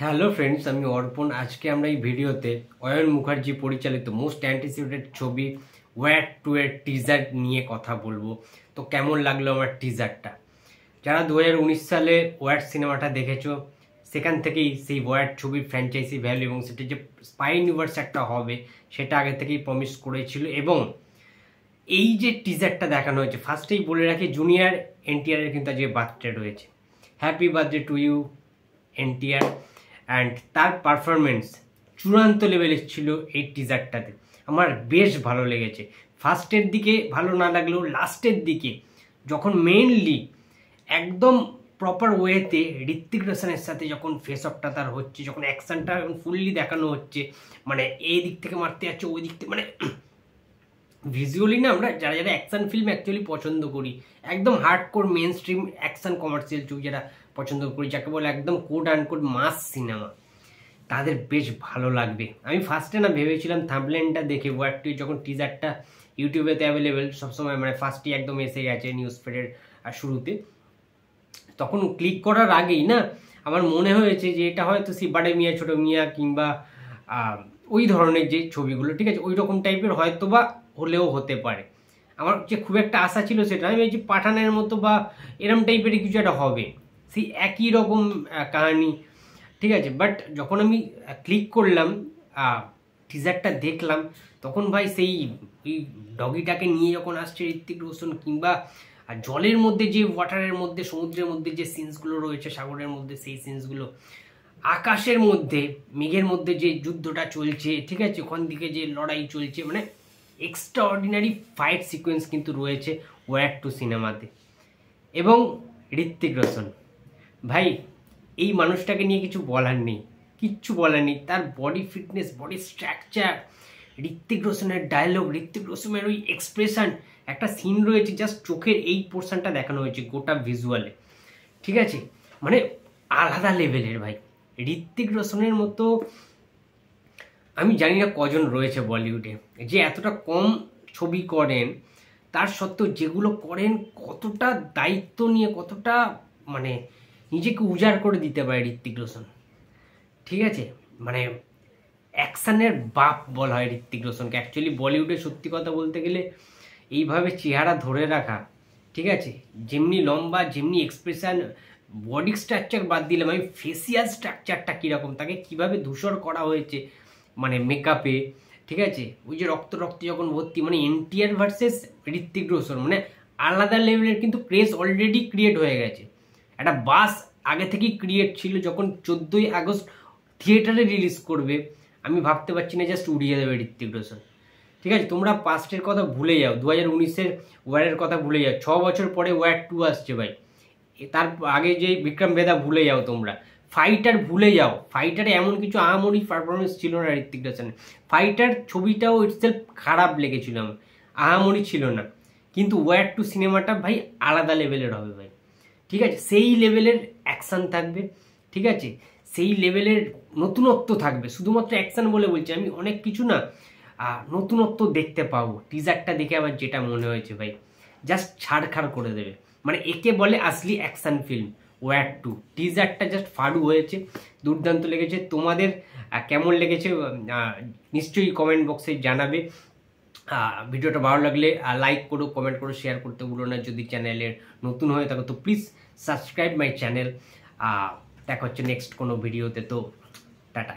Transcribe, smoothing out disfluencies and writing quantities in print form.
Hello friends, আমি অর্পণ। আজকে আমরা এই ভিডিওতে অয়ন মুখার্জি পরিচালিত মোস্ট অ্যান্টিসিপেটেড ছবি ওয়্যার 2 এর টিজার নিয়ে কথা বলবো। তো কেমন লাগলো আমার টিজারটা? যারা 2019 সালে ওয়্যার সিনেমাটা দেখেছো, সেখান থেকেই সেই ওয়্যার ছবির ফ্র্যাঞ্চাইজি ভ্যালু এবং সেটা যে স্পাই ইউনিভার্স একটা হবে সেটা আগে থেকেই প্রমিস করেছিল। এবং এই যে টিজারটা দেখানো হয়েছে, ফার্স্টেই বলে রাখি জুনিয়র এনটিআর এর কিন্তু আজকে বার্থডে রয়েছে। Happy birthday to you NTR. And তার পারফরমেন্স চূড়ান্ত লেভেলের ছিল এই টিজারটাতে। আমার বেশ ভালো লেগেছে। ফার্স্টের দিকে ভালো না লাগলেও লাস্টের দিকে যখন মেইনলি একদম প্রপার ওয়েতে ঋত্বিক রোশনের সাথে যখন ফেস অফটা তার হচ্ছে, যখন অ্যাকশনটা ফুললি দেখানো হচ্ছে, মানে এই দিক থেকে মারতে যাচ্ছে ওই দিক থেকে, মানে ভিজুয়ালি না আমরা যারা যারা অ্যাকশন ফিল্ম অ্যাকচুয়ালি পছন্দ করি, একদম hardcore mainstream action commercial ছবি যারা পছন্দ করি, যাকে বলে একদম code and code mass cinema, তাদের বেশ ভালো লাগবে। আমি ফার্স্টে না ভেবেছিলাম থাম্বনেলটা দেখে, ওয়্যার 2 যখন টিজারটা ইউটিউবেতে অ্যাভেলেবেল সবসময়, মানে ফার্স্টই একদম এসে গেছে নিউজ ফিডের শুরুতে, তখন ক্লিক করার আগেই না আমার মনে হয়েছে যে এটা হয়তো বাড়ে মিয়া ছোটো মিয়া কিংবা ওই ধরনের যে ছবিগুলো, ঠিক আছে, ওই রকম টাইপের হয়তো বা হলেও হতে পারে। আমার যে খুব একটা আশা ছিল সেটা, আমি ভেবেছি পাঠানের মতো বা এরম টাইপের কিছু একটা হবে, সেই একই রকম কাহিনি, ঠিক আছে। বাট যখন আমি ক্লিক করলাম, টিজারটা দেখলাম, তখন ভাই সেই ওই ডগিটাকে নিয়ে যখন আসছে ঋত্বিক রোশন, কিংবা জলের মধ্যে যে ওয়াটারের মধ্যে সমুদ্রের মধ্যে যে সিনসগুলো রয়েছে, সাগরের মধ্যে সেই সিনসগুলো, আকাশের মধ্যে মেঘের মধ্যে যে যুদ্ধটা চলছে, ঠিক আছে, ওখান দিকে যে লড়াই চলছে, মানে এক্সট্রা অর্ডিনারি ফাইট সিকোয়েন্স কিন্তু রয়েছে ওয়্যার 2 সিনেমাতে। এবং ঋত্বিক রোশন ভাই, এই মানুষটাকে নিয়ে কিছু বলার নেই, কিচ্ছু বলার নেই। তার body fitness, body structure, Hrithik রোশনের ডায়লগ, ঋত্বিক রোশনের ওই এক্সপ্রেশন, একটা সিন রয়েছে জাস্ট চোখের এই পোর্শনটা দেখানো হয়েছে গোটা ভিজুয়ালে, ঠিক আছে, মানে আলাদা লেভেলের ভাই। ঋত্বিক রোশনের মতো আমি জানি না কজন রয়েছে বলিউডে যে এতটা কম ছবি করেন, তার সত্ত্বেও যেগুলো করেন কতটা দায়িত্ব নিয়ে, কতটা মানে নিজেকে উজাড় করে দিতে পারে ঋত্বিক রোশন, ঠিক আছে। মানে অ্যাকশনের বাপ বলা হয় ঋত্বিক রোশনকে। অ্যাকচুয়ালি বলিউডে সত্যি কথা বলতে গেলে এইভাবে চেহারা ধরে রাখা, ঠিক আছে, যেমনি লম্বা, যেমনি এক্সপ্রেশন, বডি স্ট্রাকচার বাদ দিলাম, আমি ফেসিয়াল স্ট্রাকচারটা কীরকম, তাকে কিভাবে ধূসর করা হয়েছে মানে মেকআপে, ঠিক আছে, ওই যে রক্ত রক্ত যখন ভর্তি, মানে এনটিআর ভার্সেস ঋত্বিক রোশন, মানে আলাদা লেভেলের কিন্তু ক্রেজ অলরেডি ক্রিয়েট হয়ে গেছে। একটা বাস আগে থেকেই ক্রিয়েট ছিল, যখন 14ই আগস্ট থিয়েটারে রিলিজ করবে আমি ভাবতে পারছি না, জাস্ট উড়িয়ে দেবে ঋত্বিক রোশন, ঠিক আছে। তোমরা পাস্টের কথা ভুলে যাও, 2019-এর ওয়্যারের কথা ভুলে যাও, 6 বছর পরে ওয়্যার 2 আসছে ভাই। তার আগে যে বিক্রম বেদা ভুলে যাও, তোমরা ফাইটার ভুলে যাও। ফাইটারে এমন কিছু আহামরি পারফরমেন্স ছিল না ঋত্বিক রোশনের। ফাইটার ছবিটাও ইটসেলফ খারাপ লেগেছিল আমার, আহামরি ছিল না, কিন্তু ওয়্যার 2 সিনেমাটা ভাই আলাদা লেভেলের হবে ভাই, ঠিক আছে। সেই লেভেলের অ্যাকশান থাকবে, ঠিক আছে, সেই লেভেলের নতুনত্ব থাকবে। শুধুমাত্র অ্যাকশান বলে বলছি, আমি অনেক কিছু না নতুনত্ব দেখতে পাবো। টিজারটা দেখে আমার যেটা মনে হয়েছে ভাই, জাস্ট ছাড়খাড় করে দেবে, মানে একে বলে আসলি অ্যাকশান ফিল্ম ওয়্যার 2। টিজারটা জাস্ট ফাড়ু হয়েছে, দুর্দান্ত লেগেছে। তোমাদের কেমন লেগেছে নিশ্চয়ই কমেন্ট বক্সে জানাবে। ভিডিওটা ভালো লাগলে লাইক করো, কমেন্ট করো, শেয়ার করতে ভুলো না। যদি চ্যানেলের নতুন হয়ে থাকো তো প্লিজ সাবস্ক্রাইব মাই চ্যানেল। দেখা হচ্ছে নেক্সট কোনো ভিডিওতে। তো টাটা।